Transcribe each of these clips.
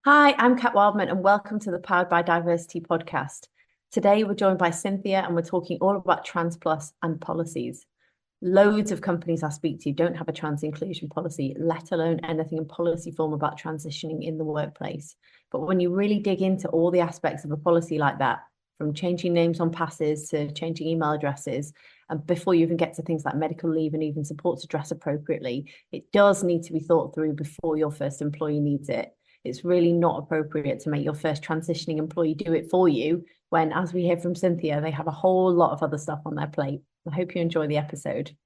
Hi, I'm Cat Wildman, and welcome to the Powered by Diversity podcast. Today, we're joined by Cynthia, and we're talking all about Trans Plus and policies. Loads of companies I speak to don't have a trans inclusion policy, let alone anything in policy form about transitioning in the workplace. But when you really dig into all the aspects of a policy like that, from changing names on passes to changing email addresses, and before you even get to things like medical leave and even support to dress appropriately, it does need to be thought through before your first employee needs it. It's really not appropriate to make your first transitioning employee do it for you when, as we hear from Cynthia, they have a whole lot of other stuff on their plate. I hope you enjoy the episode.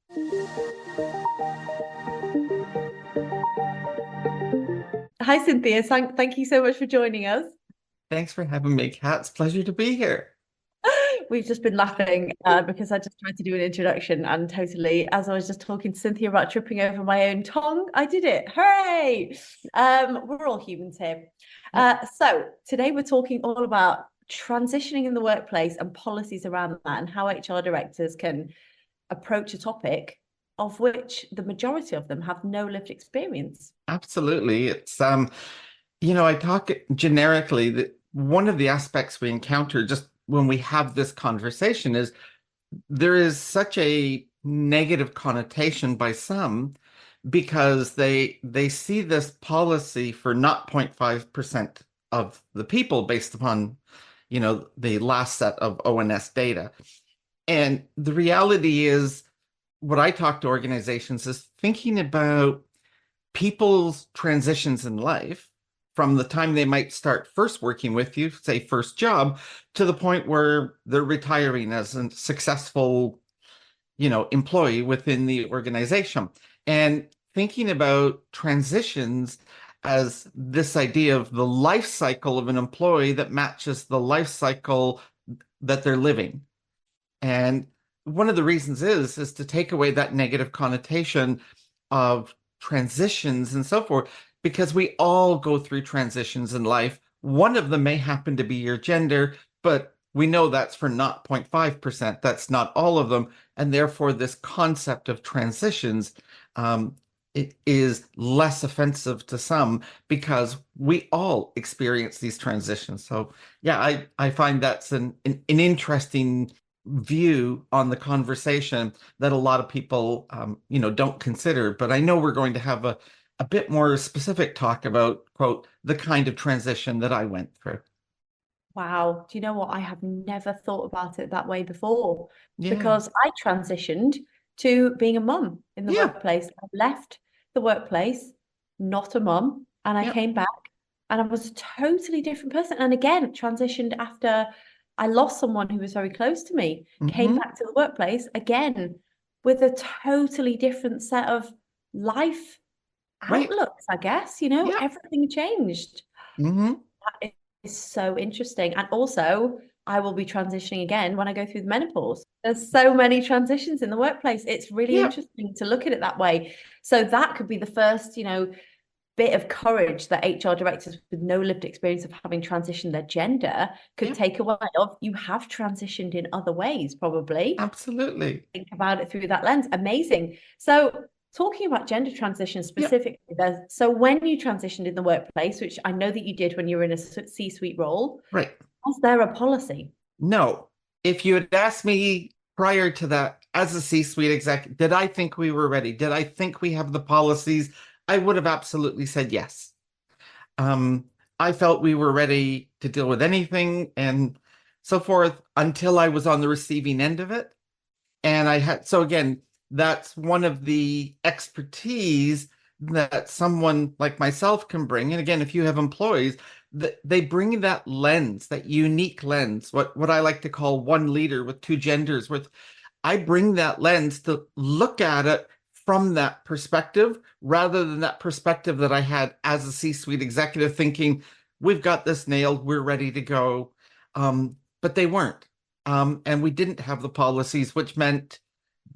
Hi, Cynthia. Thank you so much for joining us. Thanks for having me, Kat. It's a pleasure to be here. We've just been laughing because I just tried to do an introduction and totally, as I was just talking to Cynthia about tripping over my own tongue, I did it. Hooray! We're all humans here. So today we're talking all about transitioning in the workplace and policies around that and how HR directors can approach a topic of which the majority of them have no lived experience. Absolutely. I talk generically that one of the aspects we encounter just when we have this conversation is there is such a negative connotation by some because they see this policy for not 0.5% of the people based upon, the last set of ONS data. And the reality is what I talk to organizations is thinking about people's transitions in life from the time they might start first working with you, say first job, to the point where they're retiring as a successful, employee within the organization. And thinking about transitions as this idea of the life cycle of an employee that matches the life cycle that they're living. And one of the reasons is to take away that negative connotation of transitions and so forth, because we all go through transitions in life. One of them may happen to be your gender, but we know that's for not 0.5%. That's not all of them. And therefore, this concept of transitions, it is less offensive to some because we all experience these transitions. So yeah, I find that's an interesting view on the conversation that a lot of people, don't consider. But I know we're going to have a bit more specific talk about, quote, the kind of transition that I went through. Wow. Do you know what? I have never thought about it that way before Yeah. because I transitioned to being a mum in the Yeah. workplace. I left the workplace, not a mum, and I Yeah. came back and I was a totally different person. And again, transitioned after I lost someone who was very close to me, came Hmm. back to the workplace again with a totally different set of life Right. outlooks, I guess. Yeah. Everything changed. Hmm. That is so interesting. And also, I will be transitioning again when I go through the menopause. There's so many transitions in the workplace. It's really Yeah. interesting to look at it that way. So that could be the first, bit of courage that HR directors with no lived experience of having transitioned their gender could Yeah. take away of you have transitioned in other ways, probably. Absolutely. Think about it through that lens. Amazing. So talking about gender transition Yeah. specifically, so when you transitioned in the workplace, which I know that you did when you were in a C-suite role, Right. was there a policy? No. If you had asked me prior to that, as a C-suite exec, did I think we were ready? Did I think we have the policies? I would have absolutely said yes. Um, I felt we were ready to deal with anything and so forth until I was on the receiving end of it. And so again, that's one of the expertise that someone like myself can bring. And again, if you have employees, they bring that lens, that unique lens, what I like to call one leader with two genders, with I bring that lens to look at it from that perspective rather than that perspective that I had as a C-suite executive thinking, we've got this nailed, we're ready to go. But they weren't. And we didn't have the policies, which meant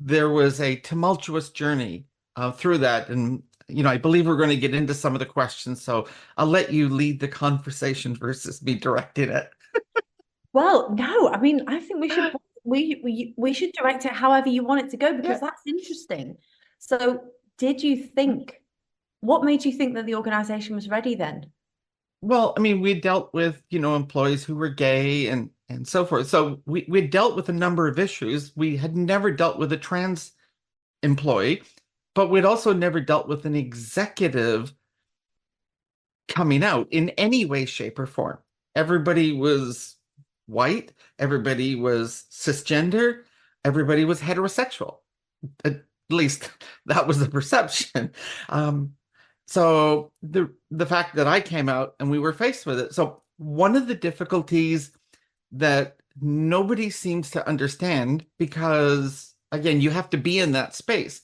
there was a tumultuous journey through that. And, I believe we're going to get into some of the questions. So I'll let you lead the conversation versus me directing it. Well, no, I mean, I think we should direct it however you want it to go because Yeah. that's interesting. So, did you think what made you think that the organization was ready then? Well, I mean, we dealt with, employees who were gay and so forth. So we dealt with a number of issues. We had never dealt with a trans employee, but we'd also never dealt with an executive coming out in any way, shape, or form. Everybody was white, everybody was cisgender, everybody was heterosexual. At least that was the perception. Um, so the fact that I came out and we were faced with it. So one of the difficulties that nobody seems to understand, because again, you have to be in that space.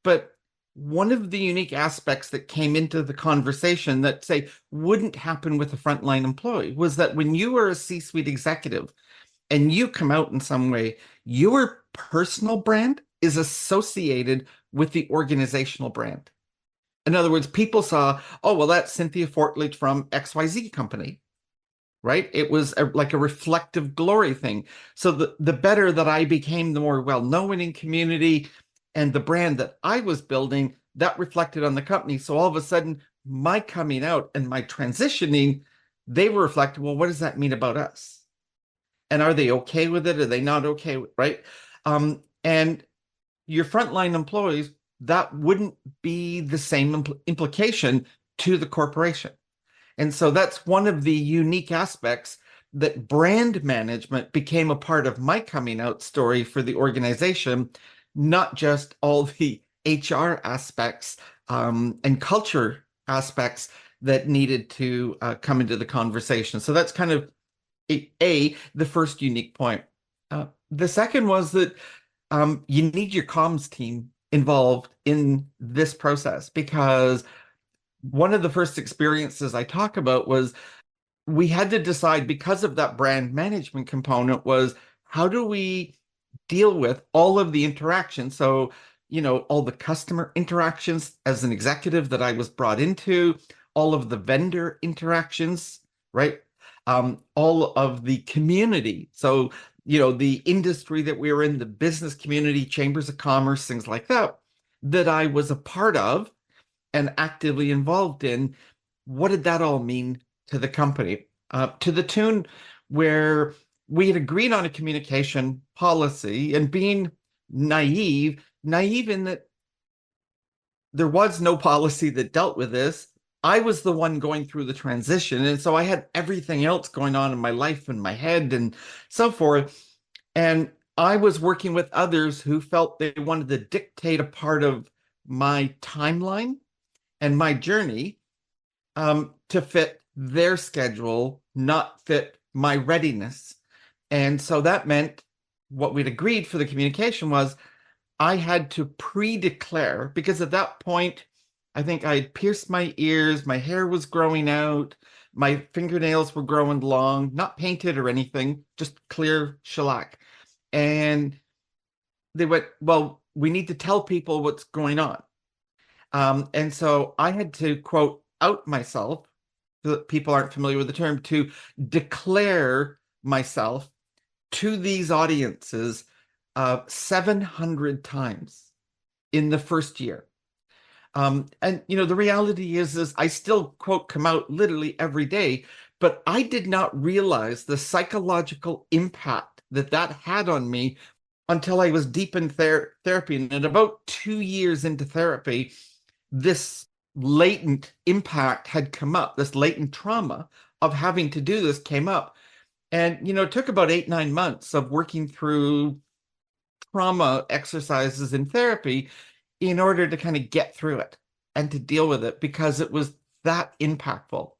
But one of the unique aspects that came into the conversation that, say, wouldn't happen with a frontline employee was that when you were a C-suite executive and you come out in some way, your personal brand is associated with the organizational brand. In other words, people saw, oh, well, that's Cynthia Fortlage from XYZ company, right? It was like a reflective glory thing. So the better that I became, the more well-known in community, and the brand that I was building, that reflected on the company. So all of a sudden, my coming out and my transitioning, they were reflecting, well, what does that mean about us? And are they okay with it? Are they not okay with, right? And your frontline employees, that wouldn't be the same implication to the corporation. And so that's one of the unique aspects that brand management became a part of my coming out story for the organization, not just all the HR aspects and culture aspects that needed to come into the conversation. So that's kind of the first unique point. The second was that you need your comms team involved in this process, because one of the first experiences I talk about was we had to decide, because of that brand management component, was how do we deal with all of the interactions? So, all the customer interactions as an executive that I was brought into, all of the vendor interactions, right? All of the community. So, the industry that we were in, the business community, chambers of commerce, things like that, that I was a part of and actively involved in. What did that all mean to the company? To the tune where we had agreed on a communication policy, and being naive in that there was no policy that dealt with this. I was the one going through the transition. And so I had everything else going on in my life and my head and so forth. And I was working with others who felt they wanted to dictate a part of my timeline and my journey to fit their schedule, not fit my readiness. And so that meant what we'd agreed for the communication was I had to pre-declare, because at that point, I think I had pierced my ears, my hair was growing out, my fingernails were growing long, not painted or anything, just clear shellac. And they went, well, we need to tell people what's going on. And so I had to, quote, out myself, so that people aren't familiar with the term, to declare myself to these audiences 700 times in the first year. And the reality is I still, quote, come out literally every day, but I did not realize the psychological impact that that had on me until I was deep in therapy. And at about 2 years into therapy, this latent impact had come up, this latent trauma of having to do this came up. And, it took about 8-9 months of working through trauma exercises in therapy in order to kind of get through it and to deal with it, because it was that impactful.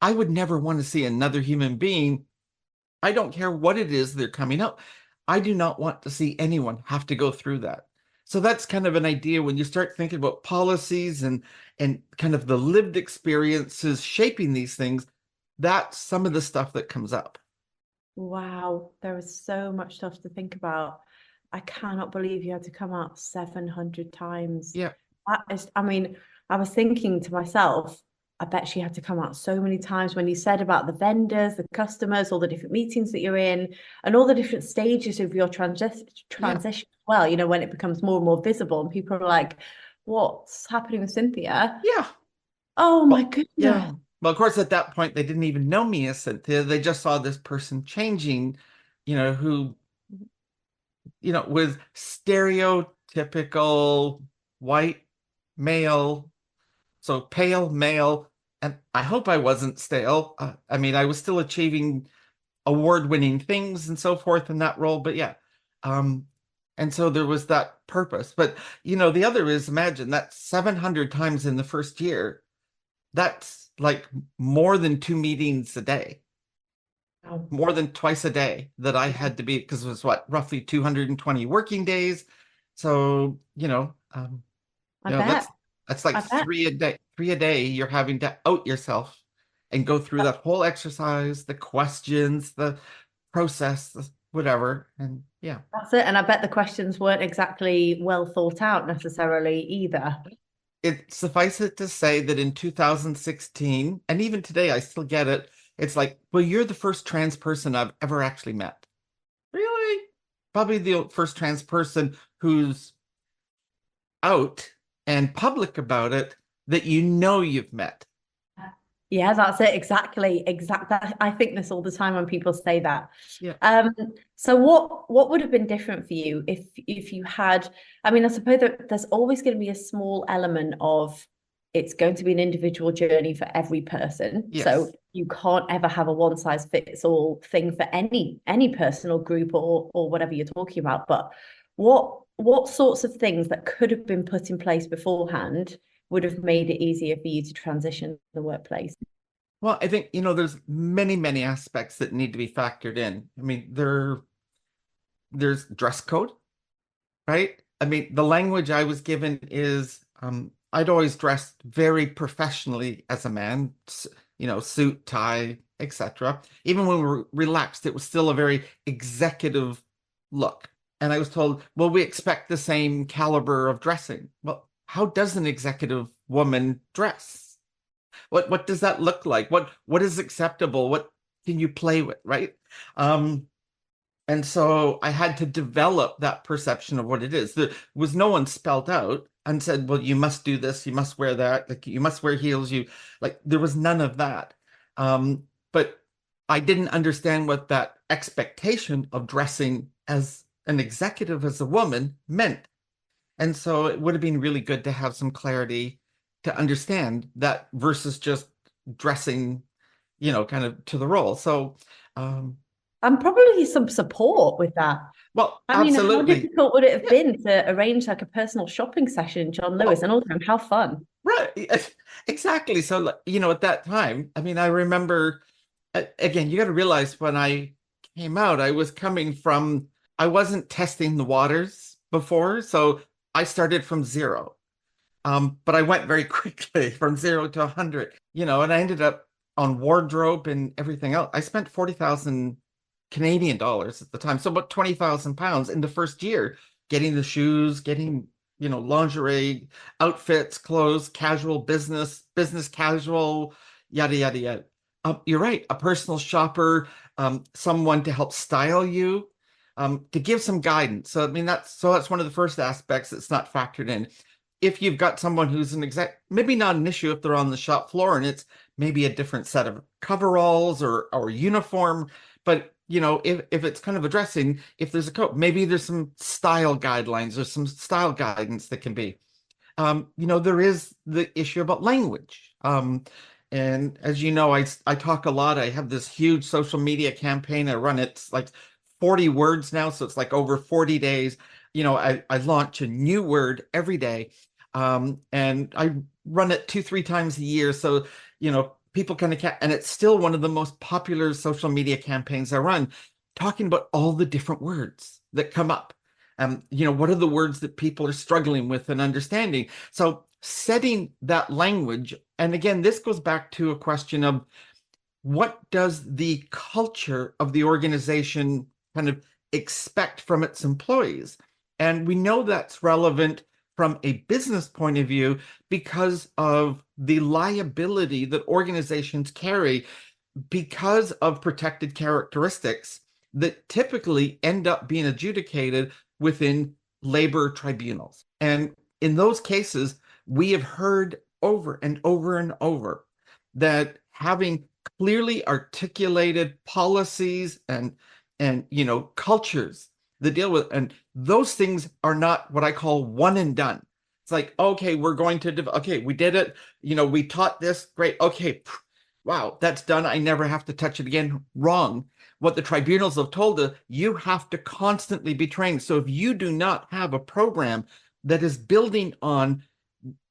I would never want to see another human being. I don't care what it is they're coming up. I do not want to see anyone have to go through that. So that's kind of an idea when you start thinking about policies and kind of the lived experiences shaping these things. That's some of the stuff that comes up. Wow, there is so much stuff to think about. I cannot believe you had to come out 700 times. Yeah. That is, I mean, I was thinking to myself, I bet she had to come out so many times when you said about the vendors, the customers, all the different meetings that you're in, and all the different stages of your transition Yeah. as well, when it becomes more and more visible and people are like, what's happening with Cynthia? Yeah. Oh my Well, yeah. goodness. Well, of course, at that point, they didn't even know me as Cynthia. They just saw this person changing, who, was stereotypical white male, so pale male. And I hope I wasn't stale. I mean, I was still achieving award-winning things and so forth in that role, but yeah. Um, and so there was that purpose. But, the other is, imagine that 700 times in the first year. That's like more than 2 meetings a day, Wow. more than twice a day that I had to be, because it was what, roughly 220 working days. So, I bet. that's like I bet. three a day you're having to out yourself and go through that whole exercise, the questions, the process, whatever. And yeah. That's it. And I bet the questions weren't exactly well thought out necessarily either. It suffices it to say that in 2016, and even today, I still get it. It's like, well, you're the first trans person I've ever actually met. Really? Probably the first trans person who's out and public about it that you've met. Yeah, that's it. Exactly. Exactly. I think this all the time when people say that. Yeah. So what would have been different for you if you had, I mean, I suppose that there's always going to be a small element of it's going to be an individual journey for every person. Yes. So you can't ever have a one size fits all thing for any personal group or whatever you're talking about. But what sorts of things that could have been put in place beforehand would have made it easier for you to transition the workplace? Well, I think, there's many, many aspects that need to be factored in. I mean, there's dress code, right? I mean, the language I was given is, I'd always dressed very professionally as a man, suit, tie, etc. Even when we were relaxed, it was still a very executive look. And I was told, well, we expect the same caliber of dressing. Well, how does an executive woman dress? What does that look like? What is acceptable? What can you play with, right? And so I had to develop that perception of what it is. There was no one spelled out and said, well, you must do this, you must wear that, like you must wear heels, there was none of that. But I didn't understand what that expectation of dressing as an executive, as a woman, meant. And so it would have been really good to have some clarity to understand that versus just dressing, kind of to the role. So, and probably some support with that. well, I mean, how absolutely. difficult would it have been to arrange like a personal shopping session, John Lewis, and all the time? How fun. Right. Exactly. So, at that time, I mean, I remember, again, you got to realize when I came out, I wasn't testing the waters before. So I started from zero. But I went very quickly from 0 to 100, and I ended up on wardrobe and everything else. I spent 40,000 Canadian dollars at the time, so about 20,000 pounds in the first year, getting the shoes, getting, lingerie, outfits, clothes, casual business casual, yada, yada, yada. You're right. A personal shopper, someone to help style you, to give some guidance. So, I mean, that's one of the first aspects that's not factored in. If you've got someone who's maybe not an issue if they're on the shop floor and it's maybe a different set of coveralls or uniform, but if it's kind of addressing, if there's a coat, maybe there's some style guidelines or some style guidance that can be. There is the issue about language. And as you know, I talk a lot. I have this huge social media campaign. I run it's like 40 words now, so it's like over 40 days. I launch a new word every day. And I run it 2-3 times a year. So, people kind of and it's still one of the most popular social media campaigns I run, talking about all the different words that come up. What are the words that people are struggling with and understanding? So setting that language, and again, this goes back to a question of what does the culture of the organization kind of expect from its employees? And we know that's relevant from a business point of view because of the liability that organizations carry because of protected characteristics that typically end up being adjudicated within labor tribunals. And in those cases, we have heard over and over and over that, having clearly articulated policies and cultures that deal with, and those things are not what I call one and done. It's like, okay, we're going to okay, we did it, we taught this, great, okay, wow, that's done, I never have to touch it again. Wrong. What the tribunals have told us, you have to constantly be trained. So if you do not have a program that is building on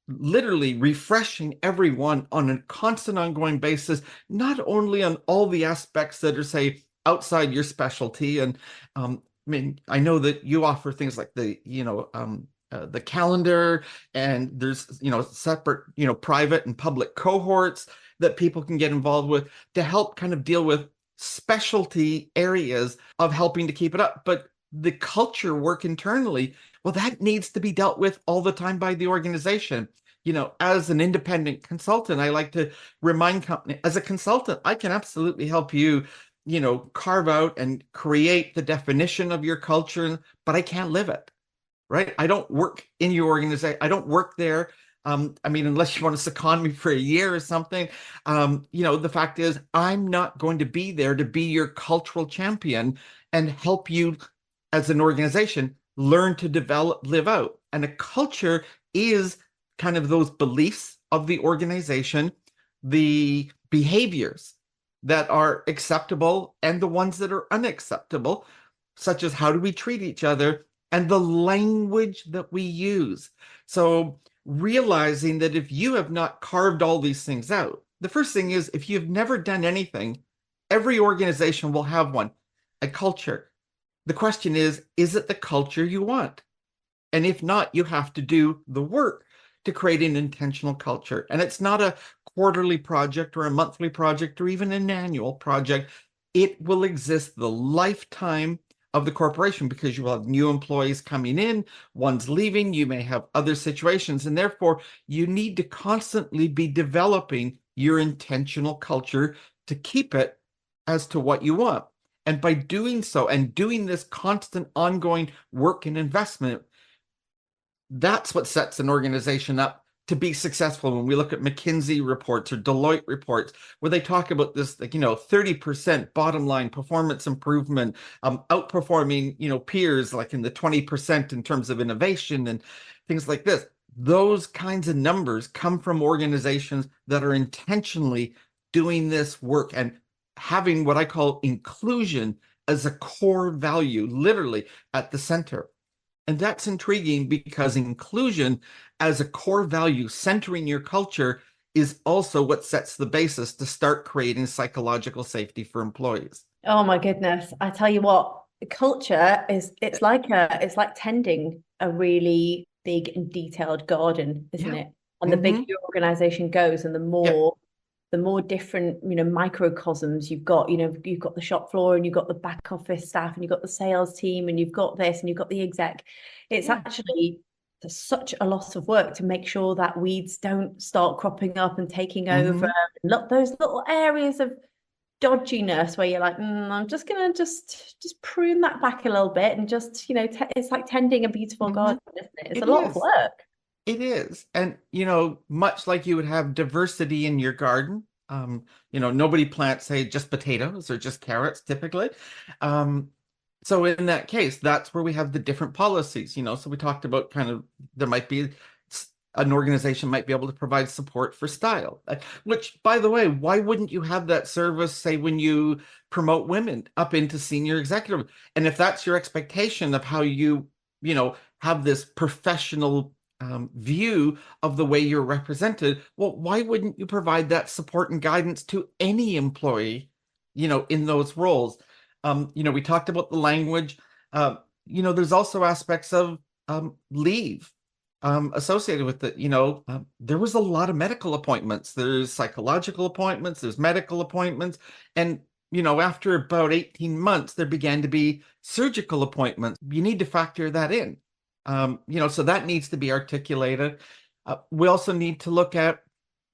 literally refreshing everyone on a constant ongoing basis, not only on all the aspects that are, say, outside your specialty. And I know that you offer things like the calendar, and there's separate private and public cohorts that people can get involved with to help kind of deal with specialty areas of helping to keep it up. But the culture work internally, well, that needs to be dealt with all the time by the organization. As an independent consultant, I like to remind companies, as a consultant, I can absolutely help you, carve out and create the definition of your culture, but I can't live it, right? I don't work in your organization. I don't work there. Unless you want to second me for a year or something, the fact is, I'm not going to be there to be your cultural champion and help you as an organization learn to develop, live out. And a culture is kind of those beliefs of the organization, the behaviors that are acceptable and the ones that are unacceptable, such as how do we treat each other and the language that we use. So realizing that if you have not carved all these things out, the first thing is, if you've never done anything, every organization will have one, a culture. The question is it the culture you want? And if not, you have to do the work to create an intentional culture. And it's not a quarterly project or a monthly project or even an annual project. It will exist the lifetime of the corporation, because you will have new employees coming in, one's leaving, you may have other situations, and therefore you need to constantly be developing your intentional culture to keep it as to what you want. And by doing so, and doing this constant ongoing work and investment, that's what sets an organization up to be successful. When we look at McKinsey reports or Deloitte reports, where they talk about this, 30% bottom line performance improvement, outperforming, peers like in the 20% in terms of innovation and things like this. Those kinds of numbers come from organizations that are intentionally doing this work and having what I call inclusion as a core value, literally at the center. And that's intriguing, because inclusion as a core value centering your culture is also what sets the basis to start creating psychological safety for employees. Oh my goodness. I tell you what, culture it's like tending a really big and detailed garden, isn't it? And the bigger your organization goes, and the more different, microcosms you've got, you've got the shop floor, and you've got the back office staff, and you've got the sales team, and you've got this, and you've got the exec. It's actually such a lot of work to make sure that weeds don't start cropping up and taking over. Look, those little areas of dodginess where you're like, I'm just gonna just prune that back a little bit, and just it's like tending a beautiful garden, isn't it? It's a lot of work. It is. And, much like you would have diversity in your garden, nobody plants, say, just potatoes or just carrots typically. So in that case, that's where we have the different policies, so we talked about there might be an organization might be able to provide support for style, which, by the way, why wouldn't you have that service, say, when you promote women up into senior executive? And if that's your expectation of how you, have this professional view of the way you're represented, well, why wouldn't you provide that support and guidance to any employee, in those roles? We talked about the language. There's also aspects of leave associated with it. There was a lot of medical appointments. There's psychological appointments, there's medical appointments. And, after about 18 months, there began to be surgical appointments. You need to factor that in. So that needs to be articulated. We also need to look at,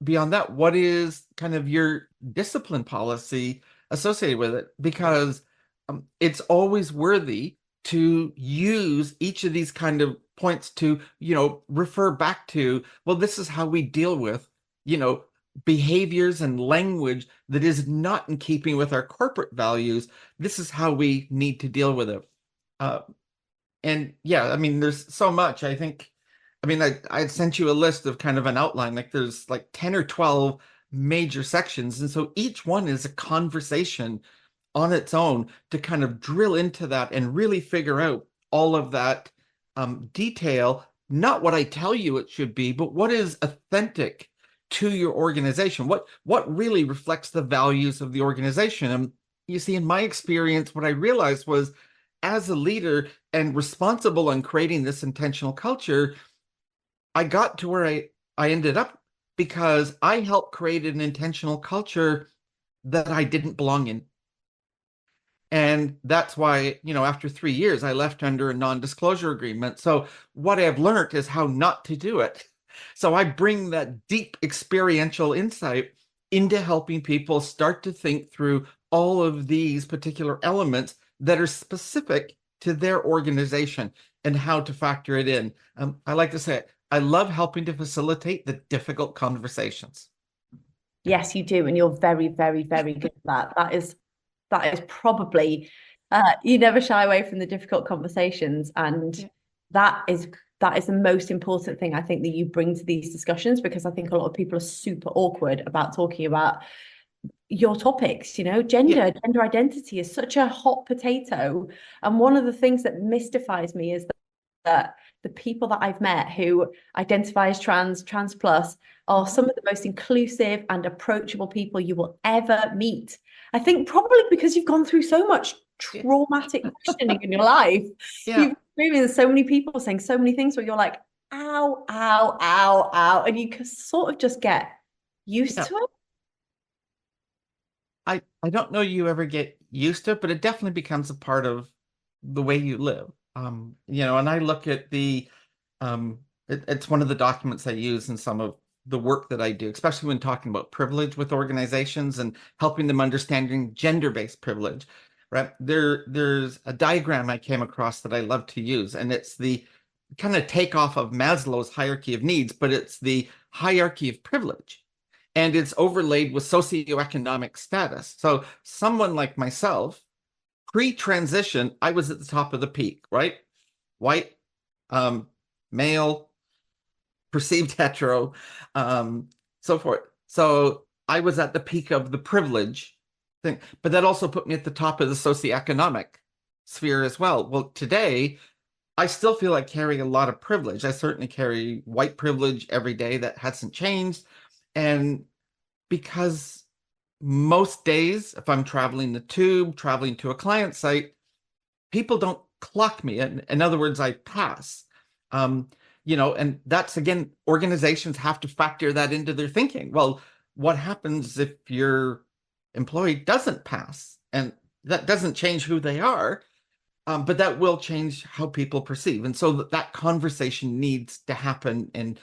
beyond that, what is kind of your discipline policy associated with it, because it's always worthy to use each of these kind of points to, refer back to, well, this is how we deal with, behaviors and language that is not in keeping with our corporate values, this is how we need to deal with it. And yeah, I mean, there's so much. I think, I mean, I sent you a list of kind of an outline, like there's like 10 or 12 major sections. And so each one is a conversation on its own to kind of drill into that and really figure out all of that detail, not what I tell you it should be, but what is authentic to your organization, what really reflects the values of the organization. And you see, in my experience, what I realized was, as a leader and responsible on creating this intentional culture, I got to where I ended up because I helped create an intentional culture that I didn't belong in. And that's why, after 3 years, I left under a non-disclosure agreement. So what I've learned is how not to do it. So I bring that deep experiential insight into helping people start to think through all of these particular elements that are specific to their organization and how to factor it in. I like to say, I love helping to facilitate the difficult conversations. Yes, you do. And you're very, very, very good at that. That is probably, you never shy away from the difficult conversations. And that is the most important thing I think that you bring to these discussions, because I think a lot of people are super awkward about talking about your topics. Gender identity is such a hot potato. And one of the things that mystifies me is that the people that I've met who identify as trans plus, are some of the most inclusive and approachable people you will ever meet. I think probably because you've gone through so much traumatic questioning in your life. You've experienced so many people saying so many things where you're like, ow, ow, ow, ow. And you can sort of just get used to it. I don't know you ever get used to it, but it definitely becomes a part of the way you live. And I look at it's one of the documents I use in some of the work that I do, especially when talking about privilege with organizations and helping them understanding gender-based privilege, right? There's a diagram I came across that I love to use, and it's the kind of takeoff of Maslow's hierarchy of needs, but it's the hierarchy of privilege. And it's overlaid with socioeconomic status. So someone like myself, pre-transition, I was at the top of the peak, right? White, male, perceived hetero, so forth. So I was at the peak of the privilege thing, but that also put me at the top of the socioeconomic sphere as well. Well, today, I still feel I carry a lot of privilege. I certainly carry white privilege every day. That hasn't changed. And because most days, if I'm traveling the tube, traveling to a client site, people don't clock me. In other words, I pass. And that's, again, organizations have to factor that into their thinking. Well, what happens if your employee doesn't pass? And that doesn't change who they are, but that will change how people perceive. And so that conversation needs to happen. And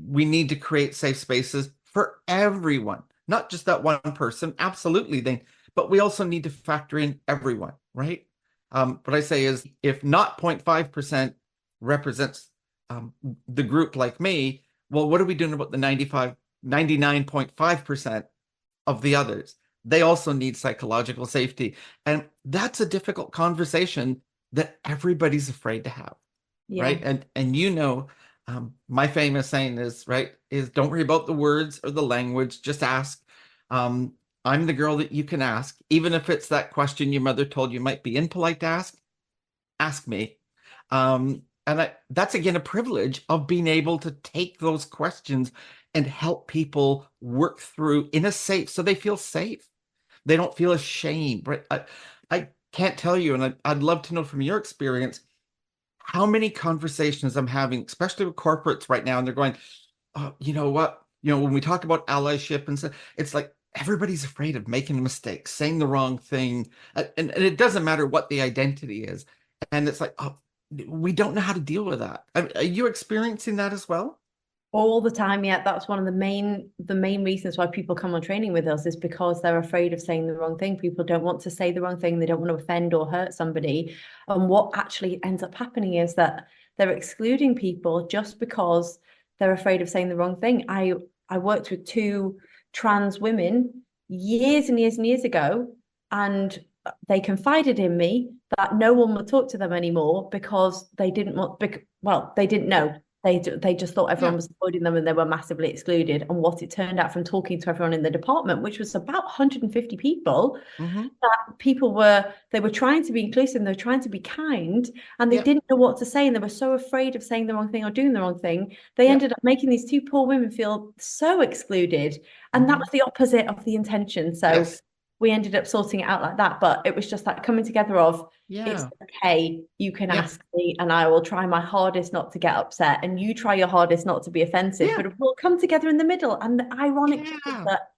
we need to create safe spaces for everyone, not just that one person. Absolutely. But we also need to factor in everyone, right? What I say is, if not 0.5% represents the group like me, well, what are we doing about the 99.5% of the others? They also need psychological safety. And that's a difficult conversation that everybody's afraid to have, right? And my famous saying is, right, is don't worry about the words or the language, just ask. I'm the girl that you can ask, even if it's that question your mother told you might be impolite to ask me. That's, again, a privilege of being able to take those questions and help people work through in a safe, so they feel safe. They don't feel ashamed, right? I can't tell you, and I'd love to know from your experience, how many conversations I'm having, especially with corporates right now, and they're going, oh, you know what? When we talk about allyship and stuff, it's like everybody's afraid of making a mistake, saying the wrong thing. And it doesn't matter what the identity is. And it's like, oh, we don't know how to deal with that. Are you experiencing that as well? All the time. Yeah, that's one of the main reasons why people come on training with us, is because they're afraid of saying the wrong thing. People don't want to say the wrong thing. They don't want to offend or hurt somebody. And what actually ends up happening is that they're excluding people just because they're afraid of saying the wrong thing. I worked with two trans women years and years and years ago, and they confided in me that no one would talk to them anymore because they didn't want, well, they didn't know. They just thought everyone was avoiding them and they were massively excluded. And what it turned out from talking to everyone in the department, which was about 150 people, that people they were trying to be inclusive, and they were trying to be kind, and they didn't know what to say, and they were so afraid of saying the wrong thing or doing the wrong thing. They ended up making these two poor women feel so excluded, and that was the opposite of the intention. So we ended up sorting it out like that. But it was just that coming together of, it's okay, you can ask me and I will try my hardest not to get upset, and you try your hardest not to be offensive, but we'll come together in the middle. And the ironic thing is that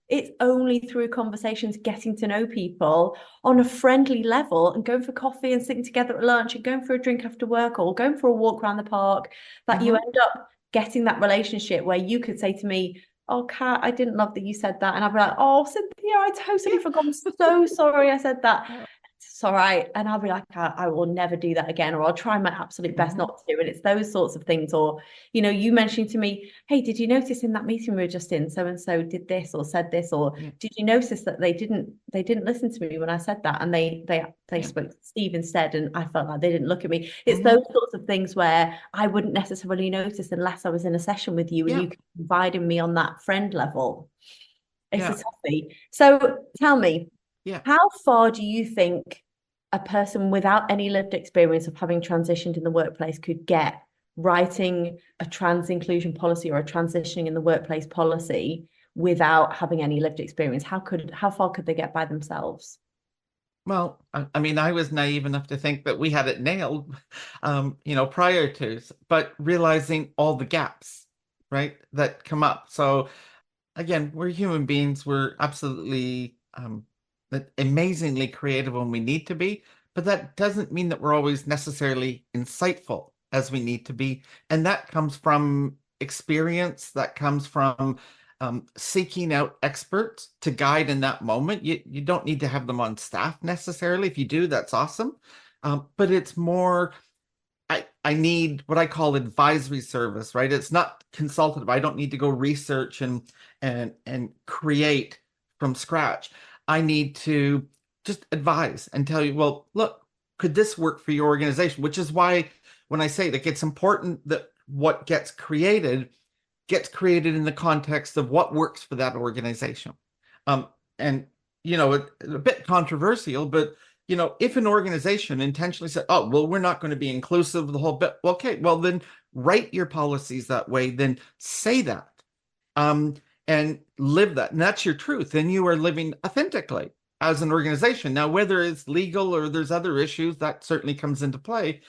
it's only through conversations, getting to know people on a friendly level, and going for coffee and sitting together at lunch and going for a drink after work or going for a walk around the park, that you end up getting that relationship where you could say to me, oh, Kat, I didn't love that you said that. And I'll be like, oh, Cynthia, I totally forgot. I'm so sorry I said that. It's all right. And I'll be like, I will never do that again, or I'll try my absolute best not to. And it's those sorts of things. Or, you know, you mentioning to me, hey, did you notice in that meeting we were just in, so and so did this or said this, or did you notice that they didn't listen to me when I said that, and they spoke to Steve instead, and I felt like they didn't look at me. It's those sorts of things where I wouldn't necessarily notice unless I was in a session with you and you could confide in me on that friend level. It's a toughie. So tell me, how far do you think a person without any lived experience of having transitioned in the workplace could get writing a trans inclusion policy or a transitioning in the workplace policy without having any lived experience? How far could they get by themselves? Well, I mean, I was naive enough to think that we had it nailed, prior to, but realizing all the gaps, right, that come up. So again, we're human beings. We're absolutely amazingly creative when we need to be, but that doesn't mean that we're always necessarily insightful as we need to be. And that comes from experience, that comes from seeking out experts to guide in that moment. You don't need to have them on staff necessarily. If you do, that's awesome. But it's more, I need what I call advisory service, right? It's not consultative. I don't need to go research and create from scratch. I need to just advise and tell you, well, look, could this work for your organization? Which is why when I say that, it's important that what gets created in the context of what works for that organization. And, a bit controversial, but, if an organization intentionally said, oh, well, we're not going to be inclusive of the whole bit. Well, okay, well, then write your policies that way, then say that. And live that. And that's your truth. And you are living authentically as an organization. Now, whether it's legal or there's other issues, that certainly comes into play.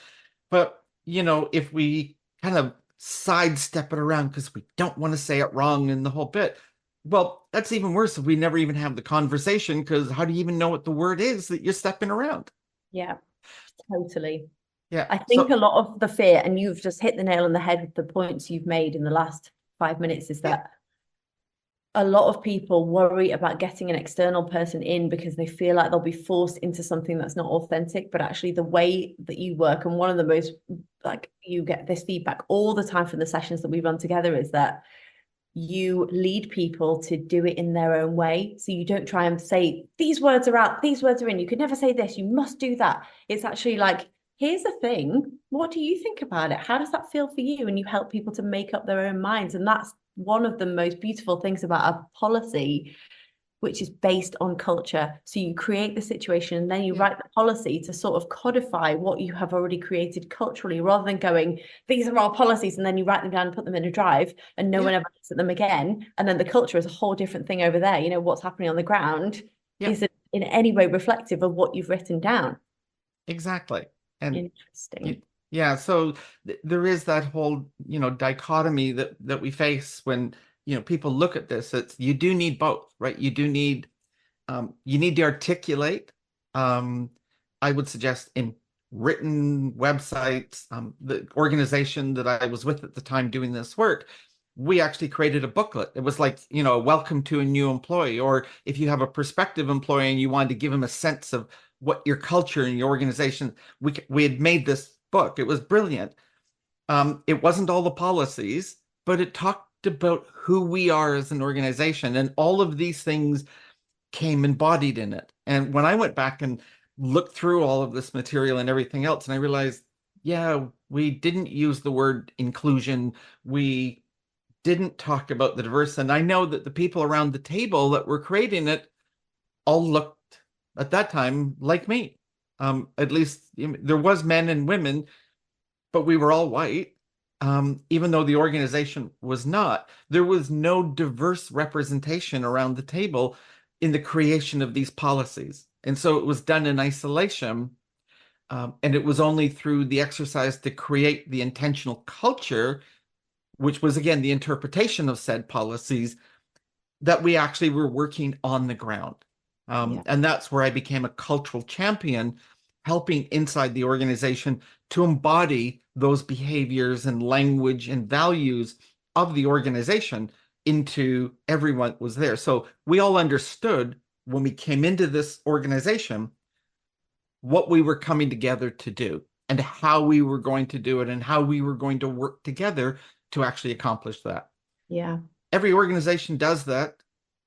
But, if we kind of sidestep it around because we don't want to say it wrong in the whole bit, well, that's even worse if we never even have the conversation, because how do you even know what the word is that you're stepping around? Yeah, totally. Yeah. I think a lot of the fear, and you've just hit the nail on the head with the points you've made in the last 5 minutes, is that a lot of people worry about getting an external person in because they feel like they'll be forced into something that's not authentic. But actually the way that you work, and one of the most, like, you get this feedback all the time from the sessions that we run together, is that you lead people to do it in their own way. So you don't try and say, these words are out, these words are in, you could never say this, you must do that. It's actually like, here's the thing, what do you think about it? How does that feel for you? And you help people to make up their own minds. And that's one of the most beautiful things about a policy, which is based on culture. So you create the situation and then you write the policy to sort of codify what you have already created culturally, rather than going, these are our policies, and then you write them down and put them in a drive and no one ever looks at them again. And then the culture is a whole different thing over there. What's happening on the ground isn't in any way reflective of what you've written down. Exactly. And interesting. Yeah, so there is that whole, dichotomy that we face when, people look at this. It's, you do need both, right? You do need, you need to articulate. I would suggest in written websites, the organization that I was with at the time doing this work, we actually created a booklet. It was like, welcome to a new employee, or if you have a prospective employee and you wanted to give them a sense of what your culture and your organization, we had made this book. It was brilliant. It wasn't all the policies, but it talked about who we are as an organization, and all of these things came embodied in it. And when I went back and looked through all of this material and everything else, and I realized, yeah, we didn't use the word inclusion. We didn't talk about the diverse. And I know that the people around the table that were creating it all looked at that time like me. At least there was men and women, but we were all white. Even though the organization was not, there was no diverse representation around the table in the creation of these policies. And so it was done in isolation. And it was only through the exercise to create the intentional culture, which was, again, the interpretation of said policies, that we actually were working on the ground. And that's where I became a cultural champion, helping inside the organization to embody those behaviors and language and values of the organization into everyone that was there. So we all understood when we came into this organization what we were coming together to do and how we were going to do it and how we were going to work together to actually accomplish that. Yeah. Every organization does that.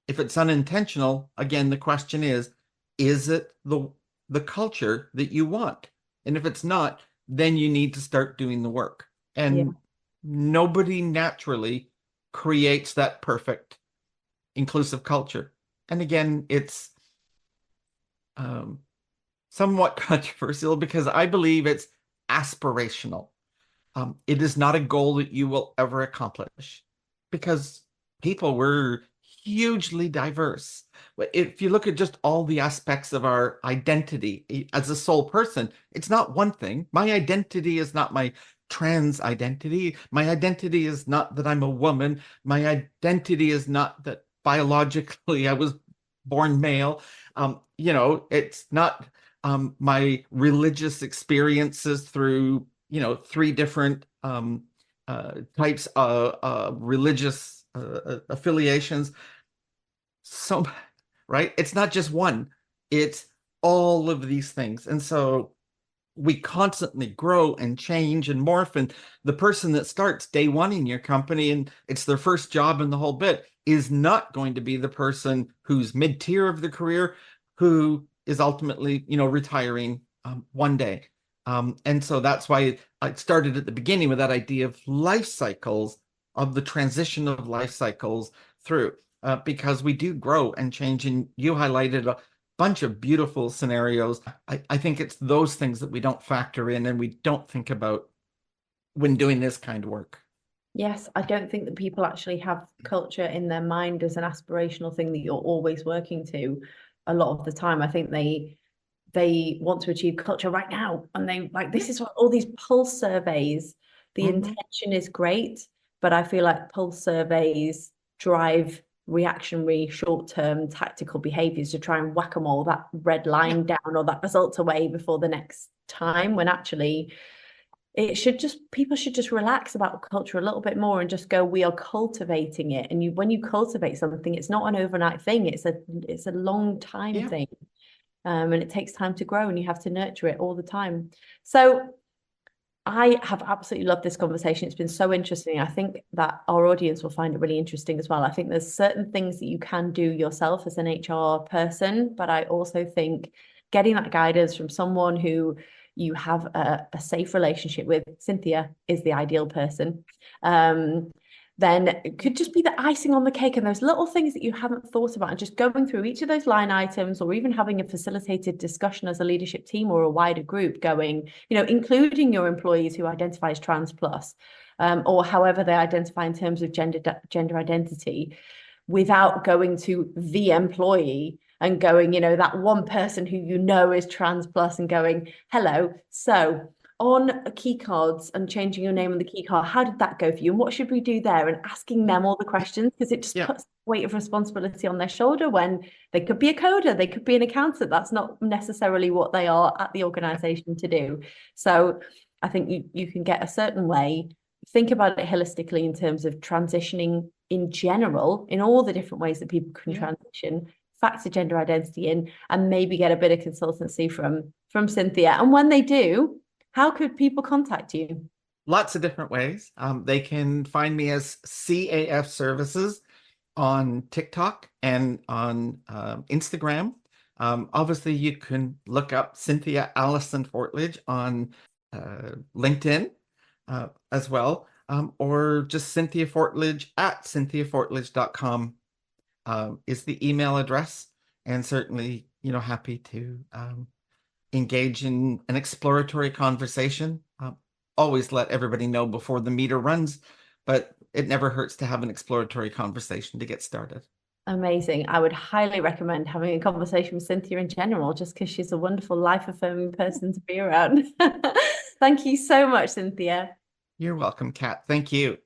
If it's unintentional, again, the question is it the culture that you want? And if it's not, then you need to start doing the work. And nobody naturally creates that perfect inclusive culture. And again, it's somewhat controversial because I believe it's aspirational. It is not a goal that you will ever accomplish because people were hugely diverse. If you look at just all the aspects of our identity as a sole person, it's not one thing. My identity is not my trans identity. My identity is not that I'm a woman. My identity is not that biologically I was born male. It's not my religious experiences through, three different types of religious affiliations. So, right? It's not just one, it's all of these things. And so we constantly grow and change and morph. And the person that starts day one in your company and it's their first job in the whole bit is not going to be the person who's mid-tier of the career, who is ultimately, retiring one day. And so that's why I started at the beginning with that idea of life cycles, of the transition of life cycles through, because we do grow and change. And you highlighted a bunch of beautiful scenarios. I think it's those things that we don't factor in and we don't think about when doing this kind of work. Yes, I don't think that people actually have culture in their mind as an aspirational thing that you're always working to a lot of the time. I think they want to achieve culture right now. And they this is what all these pulse surveys, the intention is great, but I feel like pulse surveys drive reactionary, short-term tactical behaviors to try and whack them all that red line down or that result away before the next time, when actually people should just relax about culture a little bit more and just go, we are cultivating it. And when you cultivate something, it's not an overnight thing, it's a long time thing. And it takes time to grow and you have to nurture it all the time. So I have absolutely loved this conversation. It's been so interesting. I think that our audience will find it really interesting as well. I think there's certain things that you can do yourself as an HR person, but I also think getting that guidance from someone who you have a safe relationship with, Cynthia is the ideal person, then it could just be the icing on the cake, and those little things that you haven't thought about, and just going through each of those line items, or even having a facilitated discussion as a leadership team or a wider group, going, including your employees who identify as trans plus, or however they identify in terms of gender identity, without going to the employee and going, that one person who is trans plus, and going, hello, so on key cards and changing your name on the key card, how did that go for you? And what should we do there? And asking them all the questions, because it just puts weight of responsibility on their shoulder when they could be a coder, they could be an accountant. That's not necessarily what they are at the organization to do. So I think you can get a certain way, think about it holistically in terms of transitioning in general, in all the different ways that people can transition, factor gender identity in, and maybe get a bit of consultancy from Cynthia. And when they do, how could people contact you? Lots of different ways. They can find me as CAF Services on TikTok and on Instagram. Obviously, you can look up Cynthia Allison Fortlage on LinkedIn as well, or just Cynthia Fortlage at cynthiafortlage.com is the email address. And certainly, happy to engage in an exploratory conversation. Always let everybody know before the meter runs, but it never hurts to have an exploratory conversation to get started. Amazing. I would highly recommend having a conversation with Cynthia in general, just because she's a wonderful life-affirming person to be around. Thank you so much, Cynthia. You're welcome, Kat. Thank you.